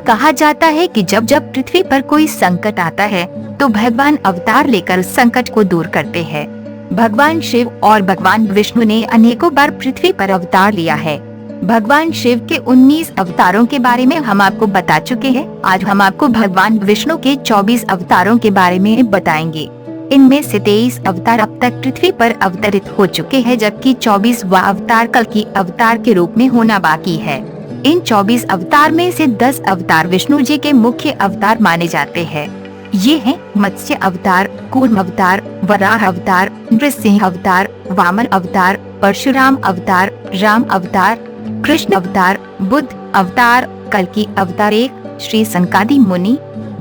कहा जाता है कि जब जब पृथ्वी पर कोई संकट आता है तो भगवान अवतार लेकर उस संकट को दूर करते हैं। भगवान शिव और भगवान विष्णु ने अनेकों बार पृथ्वी पर अवतार लिया है। भगवान शिव के 19 अवतारों के बारे में हम आपको बता चुके हैं। आज हम आपको भगवान विष्णु के 24 अवतारों के बारे में बताएंगे। इनमें से 23 अवतार अब तक पृथ्वी पर अवतरित हो चुके हैं, जबकि 24वां अवतार कल्कि अवतार के रूप में होना बाकी है। इन 24 अवतार में से 10 अवतार विष्णु जी के मुख्य अवतार माने जाते हैं। ये हैं मत्स्य अवतार, कूर्म अवतार, वराह अवतार, नृसिंह अवतार, वामन अवतार, परशुराम अवतार, राम अवतार, कृष्ण अवतार, बुद्ध अवतार, कल्कि अवतार। एक श्री सनकादि मुनि।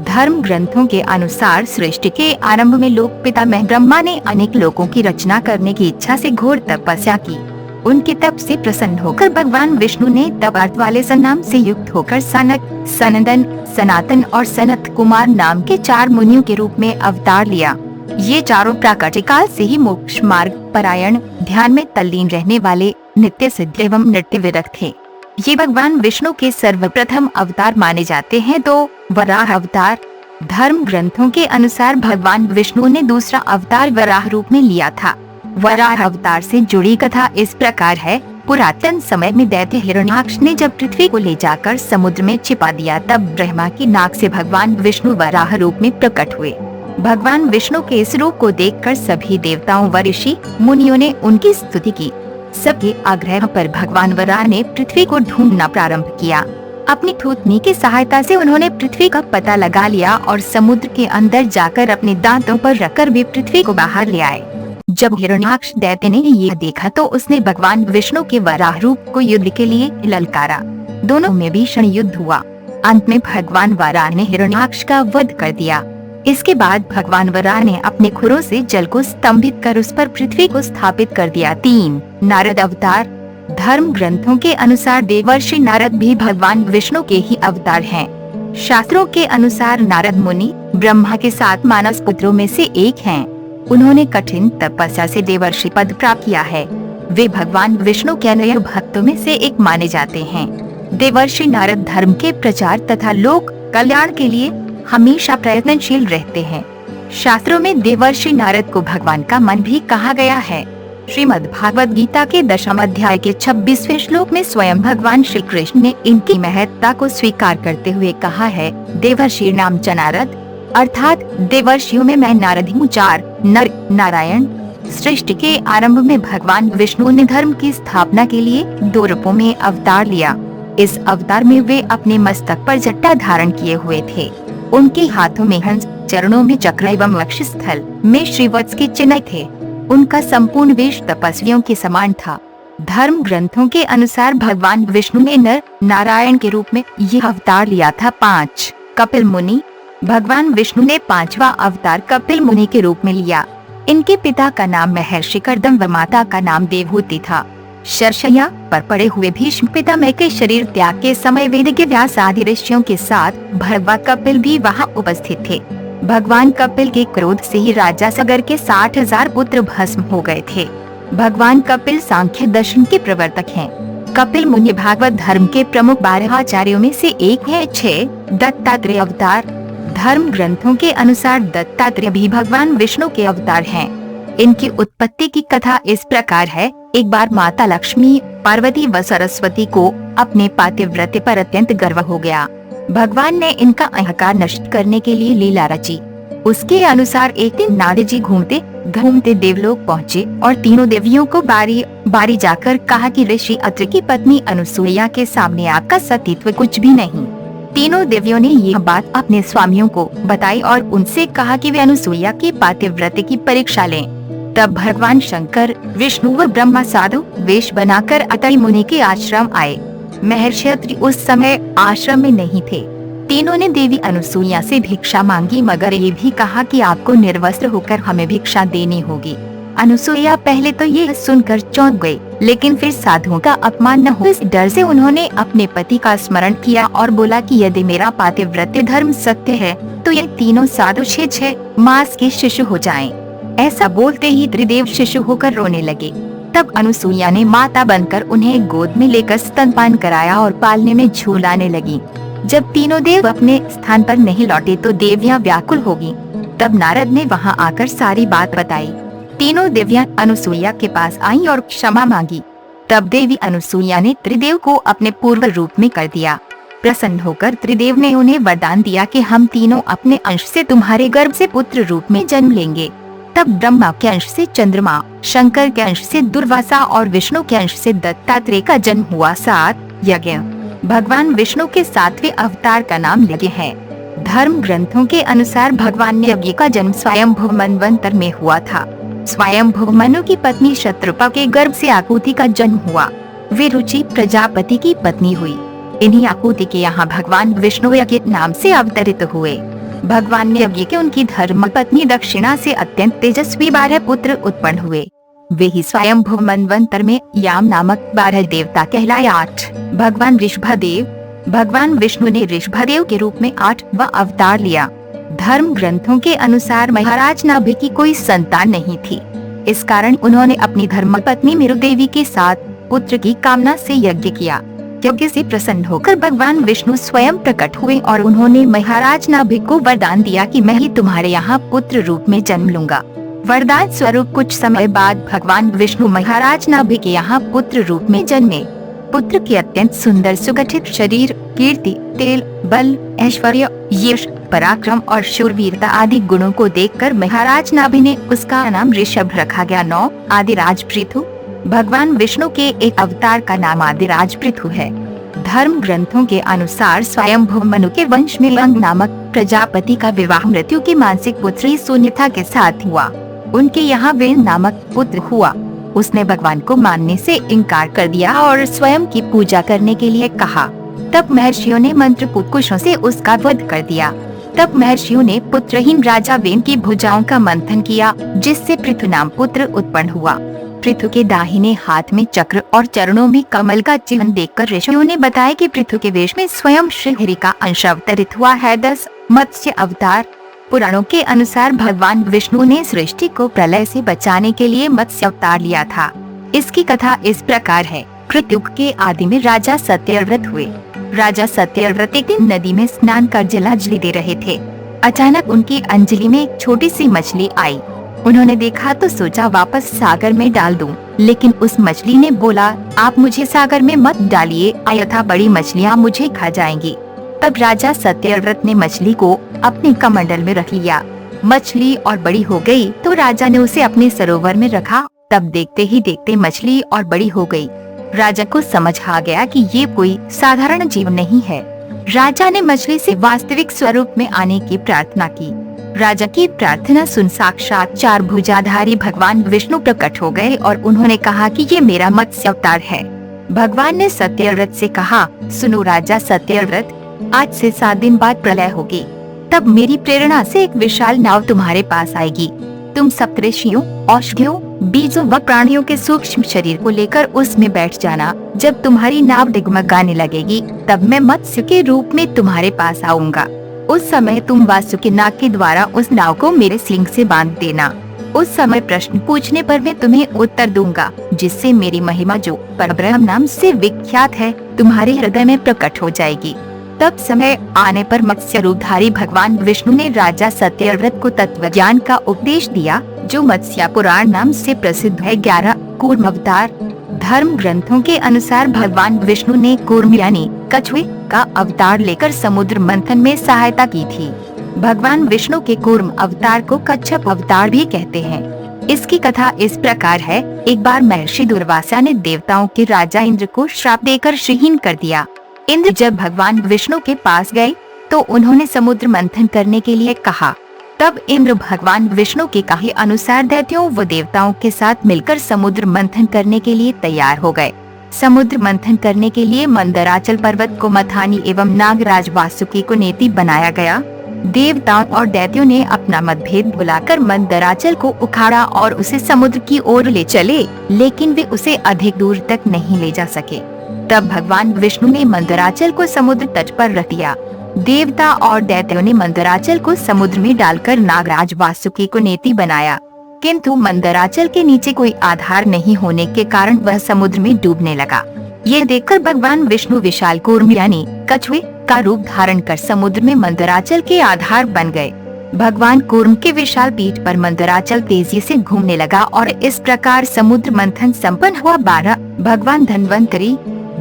धर्म ग्रंथों के अनुसार सृष्टि के आरंभ में लोक पितामह ब्रह्मा ने अनेक लोकों की रचना करने की इच्छा से घोर तपस्या की। उनके तप से प्रसन्न होकर भगवान विष्णु ने तप अर्थ वाले सन्नाम से युक्त होकर सनक, सनंदन, सनातन और सनत कुमार नाम के 4 मुनियों के रूप में अवतार लिया। ये चारों प्राकृतिक काल से ही मोक्ष मार्ग परायण, ध्यान में तल्लीन रहने वाले, नित्य सिद्ध एवं नृत्य विरत थे। ये भगवान विष्णु के सर्वप्रथम अवतार माने जाते हैं। तो वराह अवतार। धर्म ग्रंथों के अनुसार भगवान विष्णु ने दूसरा अवतार वराह रूप में लिया था। वराह अवतार से जुड़ी कथा इस प्रकार है। पुरातन समय में दैत्य हिरण्याक्ष ने जब पृथ्वी को ले जाकर समुद्र में छिपा दिया, तब ब्रह्मा की नाक से भगवान विष्णु वराह रूप में प्रकट हुए। भगवान विष्णु के इस रूप को देखकर सभी देवताओं व ऋषि मुनियों ने उनकी स्तुति की। सबके आग्रह पर भगवान वराह ने पृथ्वी को ढूंढना प्रारंभ किया। अपनी थूथनी की सहायता से उन्होंने पृथ्वी का पता लगा लिया और समुद्र के अंदर जाकर अपने दांतों पर रखकर भी पृथ्वी को बाहर ले आए। जब हिरण्याक्ष दैत्य ने ये देखा तो उसने भगवान विष्णु के वराह रूप को युद्ध के लिए ललकारा। दोनों में भीषण युद्ध हुआ। अंत में भगवान वराह ने हिरण्याक्ष का वध कर दिया। इसके बाद भगवान वराह ने अपने खुरों से जल को स्तंभित कर उस पर पृथ्वी को स्थापित कर दिया। 3 नारद अवतार। धर्म ग्रंथों के अनुसार देवर्षि नारद भी भगवान विष्णु के ही अवतार हैं। शास्त्रों के अनुसार नारद मुनि ब्रह्मा के 7 मानस पुत्रों में से एक हैं। उन्होंने कठिन तपस्या से देवर्षि पद प्राप्त किया है। वे भगवान विष्णु के अनन्य भक्तों में से एक माने जाते हैं। देवर्षि नारद धर्म के प्रचार तथा लोक कल्याण के लिए हमेशा प्रयत्नशील रहते हैं। शास्त्रों में देवर्षि नारद को भगवान का मन भी कहा गया है। श्रीमद् भागवत गीता के 10वें अध्याय के 26वें श्लोक में स्वयं भगवान श्री कृष्ण ने इनकी महत्ता को स्वीकार करते हुए कहा है, देवर्षि नाम च नारद, अर्थात देवर्षियों में मैं नारद हूँ। 4 नर नारायण। सृष्टि के आरंभ में भगवान विष्णु ने धर्म की स्थापना के लिए 2 रूपों में अवतार लिया। इस अवतार में वे अपने मस्तक पर जटा धारण किए हुए थे। उनके हाथों में हंस, चरणों में चक्र एवं वक्ष स्थल में श्रीवत्स के चिन्ह थे। उनका संपूर्ण वेश तपस्वियों के समान था। धर्म ग्रंथों के अनुसार भगवान विष्णु ने नर नारायण के रूप में यह अवतार लिया था। 5 कपिल मुनि। भगवान विष्णु ने 5वां अवतार कपिल मुनि के रूप में लिया। इनके पिता का नाम महर्षि कर्दम व माता का नाम देवहूति था। शरशय्या पर पड़े हुए भीष्म पितामह के शरीर त्याग के समय वेद के व्यास आदि ऋषियों के साथ भगवान कपिल भी वहां उपस्थित थे। भगवान कपिल के क्रोध से ही राजा सगर के 60,000 पुत्र भस्म हो गए थे। भगवान कपिल सांख्य दर्शन के प्रवर्तक हैं। कपिल मुनि भागवत धर्म के प्रमुख 12 आचार्यों में से एक है। 6 दत्तात्रेय अवतार। धर्म ग्रंथों के अनुसार दत्तात्रेय भी भगवान विष्णु के अवतार हैं। इनकी उत्पत्ति की कथा इस प्रकार है। एक बार माता लक्ष्मी, पार्वती व सरस्वती को अपने पातिव्रत्य पर अत्यंत गर्व हो गया। भगवान ने इनका अहंकार नष्ट करने के लिए लीला रची। उसके अनुसार एक दिन नारद जी घूमते घूमते देवलोक पहुँचे और तीनों देवियों को बारी बारी जाकर कहा कि ऋषि अत्रि की पत्नी अनुसुईया के सामने आपका सतीत्व कुछ भी नहीं। तीनों देवियों ने यह बात अपने स्वामियों को बताई और उनसे कहा कि वे अनुसुईया की पातिव्रत्य की परीक्षा लें। तब भगवान शंकर, विष्णु व ब्रह्मा साधु वेश बनाकर अत्रि मुनि के आश्रम आए। महर्षि अत्रि उस समय आश्रम में नहीं थे। तीनों ने देवी अनुसुईया से भिक्षा मांगी, मगर ये भी कहा कि आपको निर्वस्त्र होकर हमें भिक्षा देनी होगी। अनुसुईया पहले तो ये सुनकर चौंक गई, लेकिन फिर साधुओं का अपमान न हो इस डर से उन्होंने अपने पति का स्मरण किया और बोला कि यदि मेरा पातिव्रत्य धर्म सत्य है तो ये तीनों साधु 6 मास के शिशु हो जाएं। ऐसा बोलते ही त्रिदेव शिशु होकर रोने लगे। तब अनुसुईया ने माता बनकर उन्हें गोद में लेकर स्तनपान कराया और पालने में झूलाने लगी। जब तीनों देव अपने स्थान पर नहीं लौटे तो देवियां व्याकुल होगी। तब नारद ने वहां आकर सारी बात बताई। तीनों देवियां अनुसुईया के पास आईं और क्षमा मांगी। तब देवी अनुसुईया ने त्रिदेव को अपने पूर्व रूप में कर दिया। प्रसन्न होकर त्रिदेव ने उन्हें वरदान दिया कि हम तीनों अपने अंश से तुम्हारे गर्भ से पुत्र रूप में जन्म लेंगे। तब ब्रह्मा के अंश से चंद्रमा, शंकर के अंश से दुर्वासा और विष्णु के अंश से दत्तात्रेय का जन्म हुआ। 7 यज्ञ। भगवान विष्णु के 7वें अवतार का नाम यज्ञ है। धर्म ग्रंथों के अनुसार भगवान यज्ञ का जन्म स्वयंभू मनवंतर में हुआ था। स्वयंभू मनु की पत्नी शत्रुपा के गर्भ से आकुति का जन्म हुआ। वे रुचि प्रजापति की पत्नी हुई। इन्हीं आकुति के यहाँ भगवान विष्णु यज्ञ नाम से अवतरित हुए। भगवान यज्ञ के उनकी धर्म पत्नी दक्षिणा से अत्यंत तेजस्वी 12 पुत्र उत्पन्न हुए। वे ही स्वयंभू मनवंतर में याम नामक 12 देवता कहलाए। 8 भगवान ऋषभदेव। भगवान विष्णु ने ऋषभदेव के रूप में 8वां अवतार लिया। धर्म ग्रंथों के अनुसार महाराज नाभि की कोई संतान नहीं थी। इस कारण उन्होंने अपनी धर्म पत्नी मेरु देवी के साथ पुत्र की कामना से यज्ञ किया। यज्ञ से प्रसन्न होकर भगवान विष्णु स्वयं प्रकट हुए और उन्होंने महाराज नाभि को वरदान दिया कि मैं ही तुम्हारे यहाँ पुत्र रूप में जन्म लूंगा। वरदान स्वरूप कुछ समय बाद भगवान विष्णु महाराज नाभि के यहाँ पुत्र रूप में जन्मे। पुत्र के अत्यंत सुंदर सुगठित शरीर, कीर्ति, तेल, बल, ऐश्वर्य, यश, पराक्रम और शूरवीरता आदि गुणों को देखकर महाराज नाभि ने उसका नाम ऋषभ रखा गया। 9 आदिराज पृथु। भगवान विष्णु के एक अवतार का नाम आदिराज पृथु है। धर्म ग्रंथों के अनुसार स्वयंभू मनु के वंश में लंग नामक प्रजापति का विवाह मृत्यु की मानसिक पुत्री सुनिता के साथ हुआ। उनके यहाँ वेन नामक पुत्र हुआ। उसने भगवान को मानने से इनकार कर दिया और स्वयं की पूजा करने के लिए कहा। तब महर्षियों ने मंत्र कुशों से उसका वध कर दिया। तब महर्षियों ने पुत्रहीन राजा वेन की भुजाओं का मंथन किया, जिससे पृथु नाम पुत्र उत्पन्न हुआ। पृथु के दाहिने हाथ में चक्र और चरणों में कमल का चिन्ह देखकर ऋषियों ने बताया कि पृथु के वेश में स्वयं श्रीहरि का अंश अवतरित हुआ है। 10 मत्स्य अवतार। पुराणों के अनुसार भगवान विष्णु ने सृष्टि को प्रलय से बचाने के लिए मत्स्य अवतार लिया था। इसकी कथा इस प्रकार है। कृतयुग के आदि में राजा सत्यव्रत हुए। राजा सत्यव्रत एक दिन नदी में स्नान कर जलांजलि दे रहे थे। अचानक उनकी अंजलि में एक छोटी सी मछली आई। उन्होंने देखा तो सोचा वापस सागर में डाल दूं, लेकिन उस मछली ने बोला, आप मुझे सागर में मत डालिए, अन्यथा बड़ी मछलियाँ मुझे खा जाएंगी। तब राजा सत्यव्रत ने मछली को अपने कमंडल में रख लिया। मछली और बड़ी हो गई तो राजा ने उसे अपने सरोवर में रखा। तब देखते ही देखते मछली और बड़ी हो गई। राजा को समझ आ गया कि ये कोई साधारण जीव नहीं है। राजा ने मछली से वास्तविक स्वरूप में आने की प्रार्थना की। राजा की प्रार्थना सुन साक्षात 4 भुजाधारी भगवान विष्णु प्रकट हो गए और उन्होंने कहा कि ये मेरा मत्स्य अवतार है। भगवान ने सत्यव्रत से कहा, सुनो राजा सत्यव्रत, आज से 7 दिन बाद प्रलय होगी। तब मेरी प्रेरणा से एक विशाल नाव तुम्हारे पास आएगी। तुम सप्तऋषियों, औषधियों, बीजों व प्राणियों के सूक्ष्म शरीर को लेकर उसमें बैठ जाना। जब तुम्हारी नाव डगमगाने लगेगी तब मैं मत्स्य के रूप में तुम्हारे पास आऊंगा। उस समय तुम वासुकी नाग के द्वारा उस नाव को मेरे सींग से बांध देना। उस समय प्रश्न पूछने पर मैं तुम्हें उत्तर दूंगा, जिससे मेरी महिमा जो परब्रह्म नाम से विख्यात है तुम्हारे हृदय में प्रकट हो जाएगी। तब समय आने पर मत्स्य रूपधारी भगवान विष्णु ने राजा सत्यव्रत को तत्व ज्ञान का उपदेश दिया, जो मत्स्य पुराण नाम से प्रसिद्ध है। 11 कूर्म अवतार। धर्म ग्रंथों के अनुसार भगवान विष्णु ने कूर्म यानी कछुए का अवतार लेकर समुद्र मंथन में सहायता की थी। भगवान विष्णु के कूर्म अवतार को कच्छप अवतार भी कहते हैं। इसकी कथा इस प्रकार है। एक बार महर्षि दुर्वासा ने देवताओं के राजा इंद्र को श्राप देकर श्रीहीन कर दिया। इंद्र जब भगवान विष्णु के पास गए तो उन्होंने समुद्र मंथन करने के लिए कहा। तब इंद्र भगवान विष्णु के कहे अनुसार दैत्यों व देवताओं के साथ मिलकर समुद्र मंथन करने के लिए तैयार हो गए। समुद्र मंथन करने के लिए मंदराचल पर्वत को मथानी एवं नागराज वासुकी को नेति बनाया गया। देवताओं और दैत्यों ने अपना मतभेद भुलाकर मंदराचल को उखाड़ा और उसे समुद्र की ओर ले चले, लेकिन वे उसे अधिक दूर तक नहीं ले जा सके। तब भगवान विष्णु ने मंदराचल को समुद्र तट पर रख दिया। देवता और दैत्यों ने मंदराचल को समुद्र में डालकर नागराज वासुकी को नेति बनाया, किंतु मंदराचल के नीचे कोई आधार नहीं होने के कारण वह समुद्र में डूबने लगा। ये देखकर भगवान विष्णु विशाल कूर्म यानी कछुए का रूप धारण कर समुद्र में मंदराचल के आधार बन गए। भगवान कूर्म के विशाल पीठ पर मंदराचल तेजी से घूमने लगा और इस प्रकार समुद्र मंथन संपन्न हुआ। 12 भगवान धन्वंतरी।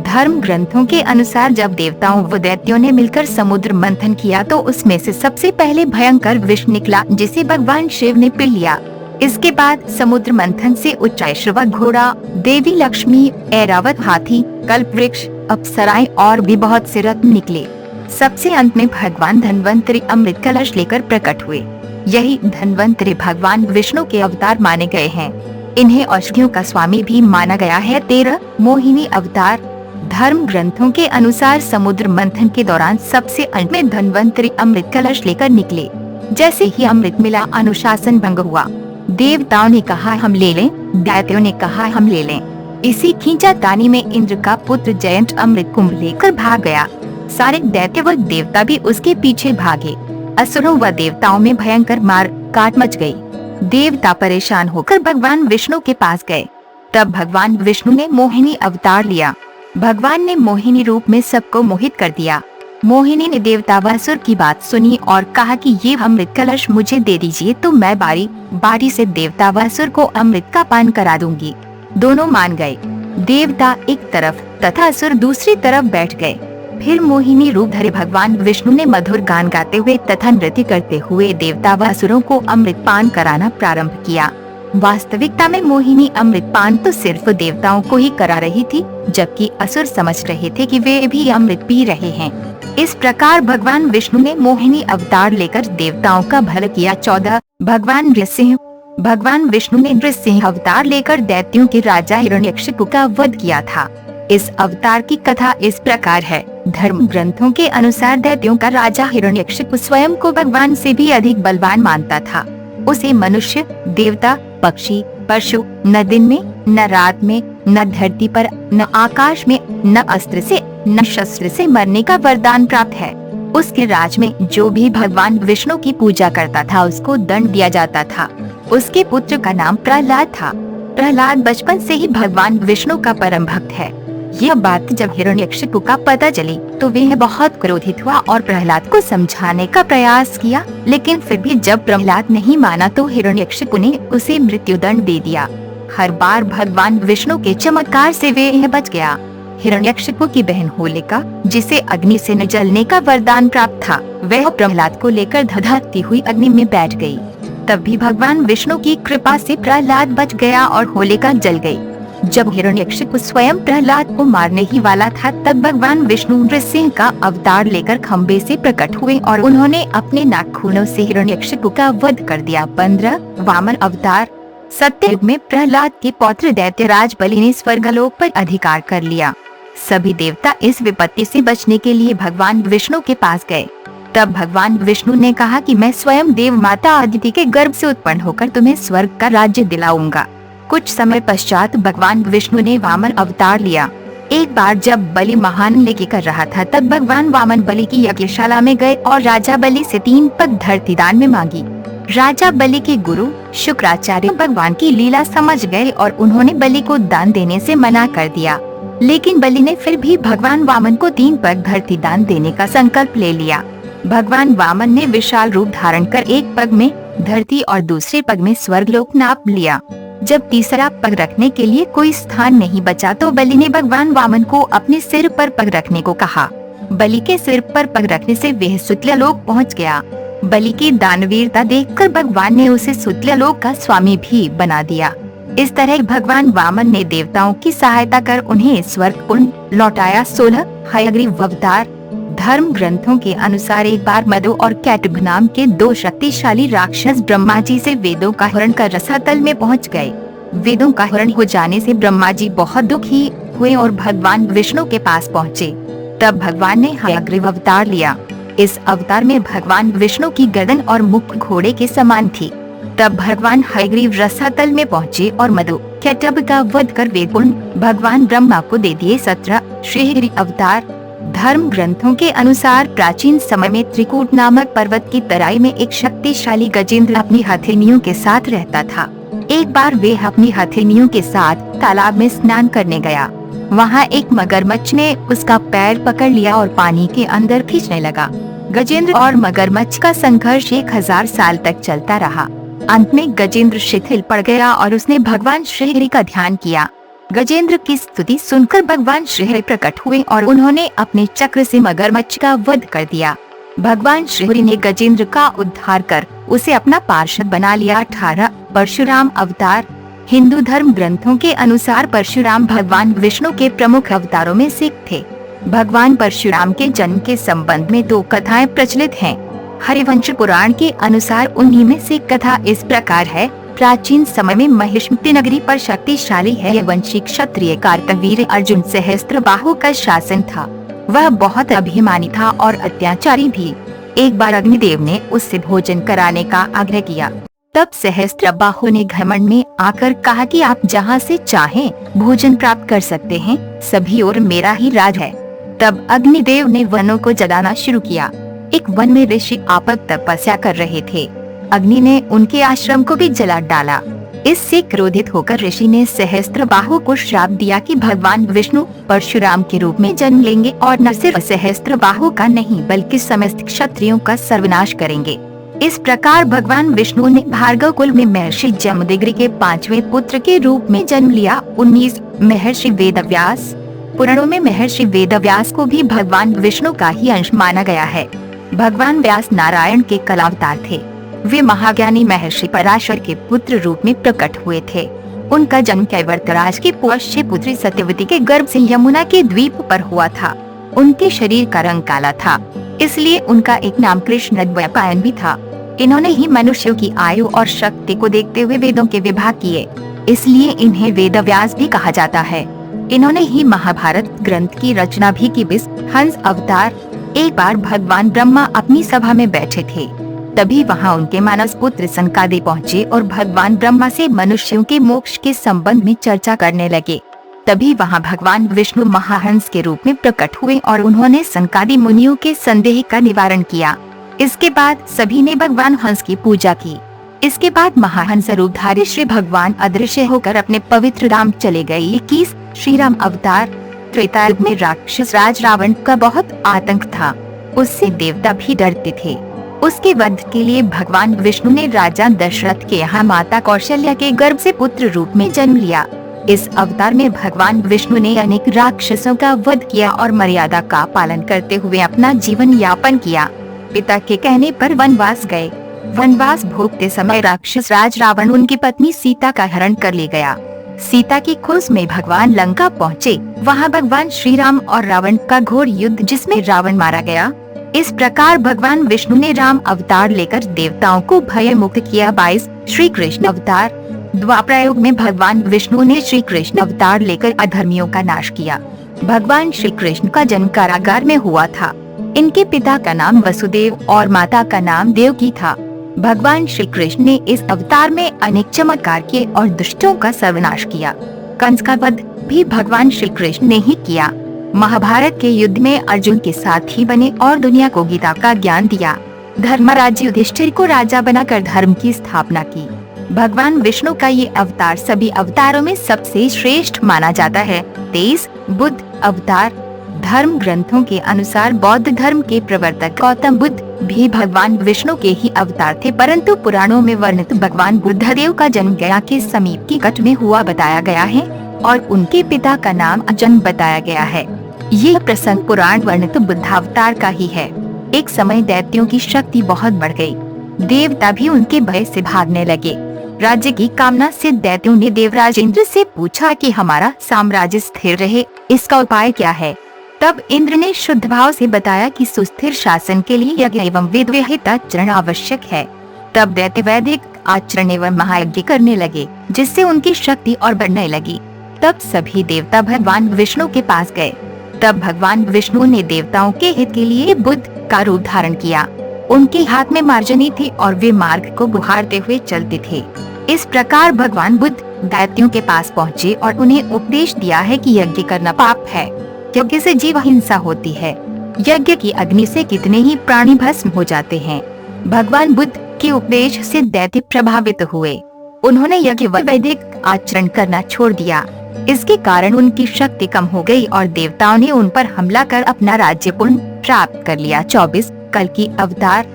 धर्म ग्रंथों के अनुसार जब देवताओं व दैत्यों ने मिलकर समुद्र मंथन किया तो उसमें से सबसे पहले भयंकर विष निकला, जिसे भगवान शिव ने पी लिया। इसके बाद समुद्र मंथन से उच्चैश्रवा घोड़ा, देवी लक्ष्मी, ऐरावत हाथी, कल्प वृक्ष, अप्सराएं और भी बहुत से रत्न निकले। सबसे अंत में भगवान धन्वंतरी अमृत कलश लेकर प्रकट हुए। यही धन्वंतरी भगवान विष्णु के अवतार माने गए हैं। इन्हें औषधियों का स्वामी भी माना गया है। 13 मोहिनी अवतार। धर्म ग्रंथों के अनुसार समुद्र मंथन के दौरान सबसे अंत में धन्वंतरी अमृत कलश लेकर निकले। जैसे ही अमृत मिला, अनुशासन भंग हुआ। देवताओं ने कहा हम ले लें, दैत्यों ने कहा हम ले लें। इसी खींचातानी में इंद्र का पुत्र जयंत अमृत कुंभ लेकर भाग गया। सारे दैत्य व देवता भी उसके पीछे भागे। असुरों व देवताओं में भयंकर मार काट मच गई। देवता परेशान होकर भगवान विष्णु के पास गए। तब भगवान विष्णु ने मोहिनी अवतार लिया। भगवान ने मोहिनी रूप में सबको मोहित कर दिया। मोहिनी ने देवता व असुर की बात सुनी और कहा कि ये अमृत कलश मुझे दे दीजिए तो मैं बारी बारी से देवता व असुर को अमृत का पान करा दूंगी। दोनों मान गए। देवता एक तरफ तथा असुर दूसरी तरफ बैठ गए। फिर मोहिनी रूप धरे भगवान विष्णु ने मधुर गान गाते हुए तथा नृत्य करते हुए देवता व असुरों को अमृत पान कराना प्रारंभ किया। वास्तविकता में मोहिनी अमृत पान तो सिर्फ देवताओं को ही करा रही थी, जबकि असुर समझ रहे थे कि वे भी अमृत पी रहे हैं। इस प्रकार भगवान विष्णु ने मोहिनी अवतार लेकर देवताओं का भला किया। 14 भगवान नृसिंह। भगवान विष्णु ने नृसिंह अवतार लेकर दैत्यों के राजा हिरण्यकशिपु का वध किया था। इस अवतार की कथा इस प्रकार है। धर्म ग्रंथों के अनुसार दैत्यों का राजा हिरण्यकशिपु स्वयं को भगवान से भी अधिक बलवान मानता था। उसे मनुष्य, देवता, पक्षी, पशु, न दिन में, न रात में, न धरती पर, न आकाश में, न अस्त्र से, न शस्त्र से मरने का वरदान प्राप्त है। उसके राज में जो भी भगवान विष्णु की पूजा करता था उसको दंड दिया जाता था। उसके पुत्र का नाम प्रहलाद था। प्रहलाद बचपन से ही भगवान विष्णु का परम भक्त है। यह बात जब हिरण्यकशिपु का पता चली तो वह बहुत क्रोधित हुआ और प्रहलाद को समझाने का प्रयास किया, लेकिन फिर भी जब प्रहलाद नहीं माना तो हिरण्यकशिपु ने उसे मृत्युदंड दे दिया। हर बार भगवान विष्णु के चमत्कार से वह बच गया। हिरण्यकशिपु की बहन होलिका, जिसे अग्नि से न जलने का वरदान प्राप्त था, वह प्रहलाद को लेकर धधकती हुई अग्नि में बैठ गई। तब भी भगवान विष्णु की कृपा से प्रहलाद बच गया और होलिका जल गई। जब हिरण्यकशिपु स्वयं प्रहलाद को मारने ही वाला था तब भगवान विष्णु नृसिंह का अवतार लेकर खम्बे से प्रकट हुए और उन्होंने अपने नाखूनों से हिरण्यकशिपु का वध कर दिया। 15 वामन अवतार। सत्ययुग में प्रहलाद के पौत्र दैत्यराज बलि ने स्वर्गलोक पर अधिकार कर लिया। सभी देवता इस विपत्ति से बचने के लिए भगवान विष्णु के पास गए। तब भगवान विष्णु ने कहा कि मैं स्वयं देव माता अदिति के गर्भ से उत्पन्न होकर तुम्हें स्वर्ग का राज्य दिलाऊंगा। कुछ समय पश्चात भगवान विष्णु ने वामन अवतार लिया। एक बार जब बलि महान यज्ञ कर रहा था तब भगवान वामन बलि की यज्ञशाला में गए और राजा बलि से 3 पग धरती दान में मांगी। राजा बलि के गुरु शुक्राचार्य भगवान की लीला समझ गए और उन्होंने बलि को दान देने से मना कर दिया, लेकिन बलि ने फिर भी भगवान वामन को 3 पग धरती दान देने का संकल्प ले लिया। भगवान वामन ने विशाल रूप धारण कर एक पग में धरती और दूसरे पग में स्वर्गलोक नाप लिया। जब तीसरा पग रखने के लिए कोई स्थान नहीं बचा तो बलि ने भगवान वामन को अपने सिर पर पग रखने को कहा। बलि के सिर पर पग रखने से वह सुतल्यालोक पहुंच गया। बलि की दानवीरता देखकर भगवान ने उसे सुतल्यालोक का स्वामी भी बना दिया। इस तरह भगवान वामन ने देवताओं की सहायता कर उन्हें स्वर्ग पुण्य लौटाया। 16 हयग्रीव अवतार। धर्म ग्रंथों के अनुसार एक बार मधु और कैटभ नाम के 2 शक्तिशाली राक्षस ब्रह्मा जी से वेदों का हरण कर रसातल में पहुंच गए। वेदों का हरण हो जाने से ब्रह्मा जी बहुत दुखी हुए और भगवान विष्णु के पास पहुँचे। तब भगवान ने हयग्रीव अवतार लिया। इस अवतार में भगवान विष्णु की गर्दन और मुख घोड़े के समान थी। तब भगवान हयग्रीव रसातल में पहुँचे और मधु कैटभ का वध कर वेद पुण्य भगवान ब्रह्मा को दे दिए। 17 श्रीहरि अवतार। धर्म ग्रंथों के अनुसार प्राचीन समय में त्रिकूट नामक पर्वत की तराई में एक शक्तिशाली गजेंद्र अपनी हथिनियों के साथ रहता था। एक बार वे अपनी हथिनियों के साथ तालाब में स्नान करने गया। वहाँ एक मगरमच्छ ने उसका पैर पकड़ लिया और पानी के अंदर खींचने लगा। गजेंद्र और मगरमच्छ का संघर्ष 1000 साल तक चलता रहा। अंत में गजेंद्र शिथिल पड़ गया और उसने भगवान श्रीहरि का ध्यान किया। गजेंद्र की स्तुति सुनकर भगवान श्रीहरि प्रकट हुए और उन्होंने अपने चक्र से मगरमच्छ का वध कर दिया। भगवान श्रीहरि ने गजेंद्र का उद्धार कर उसे अपना पार्षद बना लिया। 18 परशुराम अवतार। हिंदू धर्म ग्रंथों के अनुसार परशुराम भगवान विष्णु के प्रमुख अवतारों में से एक थे। भगवान परशुराम के जन्म के संबंध में 2 कथाएं प्रचलित हैं। हरिवंश पुराण के अनुसार उन्हीं में से कथा इस प्रकार है। प्राचीन समय में महिष्मती नगरी पर शक्तिशाली है वंशी क्षत्रिय कार्तवीर अर्जुन सहस्त्रबाहु का शासन था। वह बहुत अभिमानी था और अत्याचारी भी। एक बार अग्निदेव ने उससे भोजन कराने का आग्रह किया। तब सहस्त्रबाहु ने घमंड में आकर कहा कि आप जहाँ से चाहें भोजन प्राप्त कर सकते हैं, सभी ओर मेरा ही राज है। तब अग्निदेव ने वनों को जलाना शुरू किया। एक वन में ऋषि आपद तपस्या कर रहे थे। अग्नि ने उनके आश्रम को भी जला डाला। इससे क्रोधित होकर ऋषि ने सहस्त्रबाहु को श्राप दिया कि भगवान विष्णु परशुराम के रूप में जन्म लेंगे और न सिर्फ सहस्त्रबाहु का नहीं बल्कि समस्त क्षत्रियों का सर्वनाश करेंगे। इस प्रकार भगवान विष्णु ने भार्गव कुल में महर्षि जमदग्नि के 5वें पुत्र के रूप में जन्म लिया। 19 महर्षि वेदव्यास। पुराणों में महर्षि वेदव्यास को भी भगवान विष्णु का ही अंश माना गया है। भगवान व्यास नारायण के कलावतार थे। वे महाज्ञानी महर्षि पराशर के पुत्र रूप में प्रकट हुए थे। उनका जन्म कैवर्तराज की पौष्य पुत्री सत्यवती के गर्भ से यमुना के द्वीप पर हुआ था। उनके शरीर का रंग काला था, इसलिए उनका एक नाम कृष्णद्वैपायन भी था। इन्होंने ही मनुष्यों की आयु और शक्ति को देखते हुए वेदों के विभाग किए, इसलिए इन्हें वेदव्यास भी कहा जाता है। इन्होंने ही महाभारत ग्रंथ की रचना भी की। हंस अवतार। एक बार भगवान ब्रह्मा अपनी सभा में बैठे थे, तभी वहां उनके मानस पुत्र सनकादि पहुँचे और भगवान ब्रह्मा से मनुष्यों के मोक्ष के संबंध में चर्चा करने लगे। तभी वहां भगवान विष्णु महाहंस के रूप में प्रकट हुए और उन्होंने सनकादि मुनियों के संदेह का निवारण किया। इसके बाद सभी ने भगवान हंस की पूजा की। इसके बाद महाहंस रूपधारी श्री भगवान अदृश्य होकर अपने पवित्र धाम चले गए। 21 श्री राम अवतार। त्रेता युग में राक्षस राज रावण का बहुत आतंक था, उससे देवता भी डरते थे। उसके वध के लिए भगवान विष्णु ने राजा दशरथ के यहाँ माता कौशल्या के गर्भ से पुत्र रूप में जन्म लिया। इस अवतार में भगवान विष्णु ने अनेक राक्षसों का वध किया और मर्यादा का पालन करते हुए अपना जीवन यापन किया। पिता के कहने पर वनवास गए। वनवास भोगते समय राक्षस राज रावण उनकी पत्नी सीता का हरण कर ले गया। सीता की खोज में भगवान लंका पहुँचे। वहाँ भगवान श्री राम और रावण का घोर युद्ध जिसमें रावण मारा गया। इस प्रकार भगवान विष्णु ने राम अवतार लेकर देवताओं को भय मुक्त किया। 22 श्री कृष्ण अवतार। द्वापर युग में भगवान विष्णु ने श्री कृष्ण अवतार लेकर अधर्मियों का नाश किया। भगवान श्री कृष्ण का जन्म कारागार में हुआ था। इनके पिता का नाम वसुदेव और माता का नाम देवकी था। भगवान श्री कृष्ण ने इस अवतार में अनेक चमत्कार किए और दुष्टों का सर्वनाश किया। कंस का वध भी भगवान श्री कृष्ण ने ही किया। महाभारत के युद्ध में अर्जुन के साथ ही बने और दुनिया को गीता का ज्ञान दिया। धर्मराज युधिष्ठिर को राजा बनाकर धर्म की स्थापना की। भगवान विष्णु का ये अवतार सभी अवतारों में सबसे श्रेष्ठ माना जाता है। 23 बुद्ध अवतार। धर्म ग्रंथों के अनुसार बौद्ध धर्म के प्रवर्तक गौतम बुद्ध भी भगवान विष्णु के ही अवतार थे, परंतु पुराणों में वर्णित भगवान बुद्धदेव का जन्म गया के समीप की कट में हुआ बताया गया है और उनके पिता का नाम अजन बताया गया है। यह प्रसंग पुराण वर्णित बुद्धावतार का ही है। एक समय दैत्यों की शक्ति बहुत बढ़ गई। देवता भी उनके भय से भागने लगे। राज्य की कामना से दैत्यों ने देवराज इंद्र से पूछा कि हमारा साम्राज्य स्थिर रहे, इसका उपाय क्या है। तब इंद्र ने शुद्ध भाव से बताया कि सुस्थिर शासन के लिए यज्ञ एवं वेद विहित आचरण आवश्यक है। तब दैत्य वैदिक आचरण एवं महायज्ञ करने लगे, जिससे उनकी शक्ति और बढ़ने लगी। तब सभी देवता भगवान विष्णु के पास गए। तब भगवान विष्णु ने देवताओं के हित के लिए बुद्ध का रूप धारण किया। उनके हाथ में मार्जनी थी और वे मार्ग को बुहारते हुए चलते थे। इस प्रकार भगवान बुद्ध दैत्यों के पास पहुँचे और उन्हें उपदेश दिया है कि यज्ञ करना पाप है, यज्ञ से जीव हिंसा होती है। यज्ञ की अग्नि से कितने ही प्राणी भस्म हो जाते हैं। भगवान बुद्ध के उपदेश से दैत्य प्रभावित हुए। उन्होंने यज्ञ व वैदिक आचरण करना छोड़ दिया। इसके कारण उनकी शक्ति कम हो गई और देवताओं ने उन पर हमला कर अपना राज्य पुनः प्राप्त कर लिया। 24 कल्कि अवतार।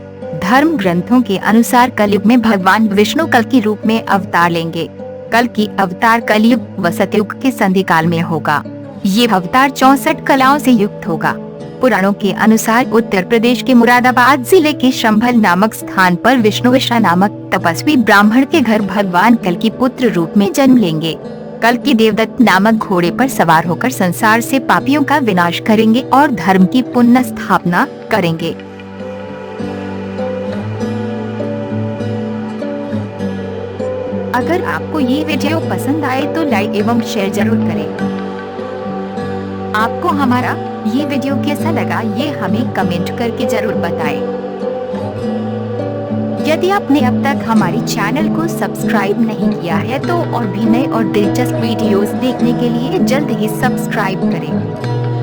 धर्म ग्रंथों के अनुसार कलयुग में भगवान विष्णु कल्कि रूप में अवतार लेंगे। कल्कि अवतार कलयुग व सतयुग के संधि काल में होगा। ये अवतार 64 कलाओं से युक्त होगा। पुराणों के अनुसार उत्तर प्रदेश के मुरादाबाद जिले के शंभल नामक स्थान पर विष्णुविशा नामक तपस्वी ब्राह्मण के घर भगवान कल्कि पुत्र रूप में जन्म लेंगे। कल्कि देवदत्त नामक घोड़े पर सवार होकर संसार से पापियों का विनाश करेंगे और धर्म की पुनः स्थापना करेंगे। अगर आपको ये वीडियो पसंद आए तो लाइक एवं शेयर जरूर करें। आपको हमारा ये वीडियो कैसा लगा ये हमें कमेंट करके जरूर बताएं। यदि आपने अब तक हमारी चैनल को सब्सक्राइब नहीं किया है तो और भी नए और दिलचस्प वीडियोस देखने के लिए जल्द ही सब्सक्राइब करें।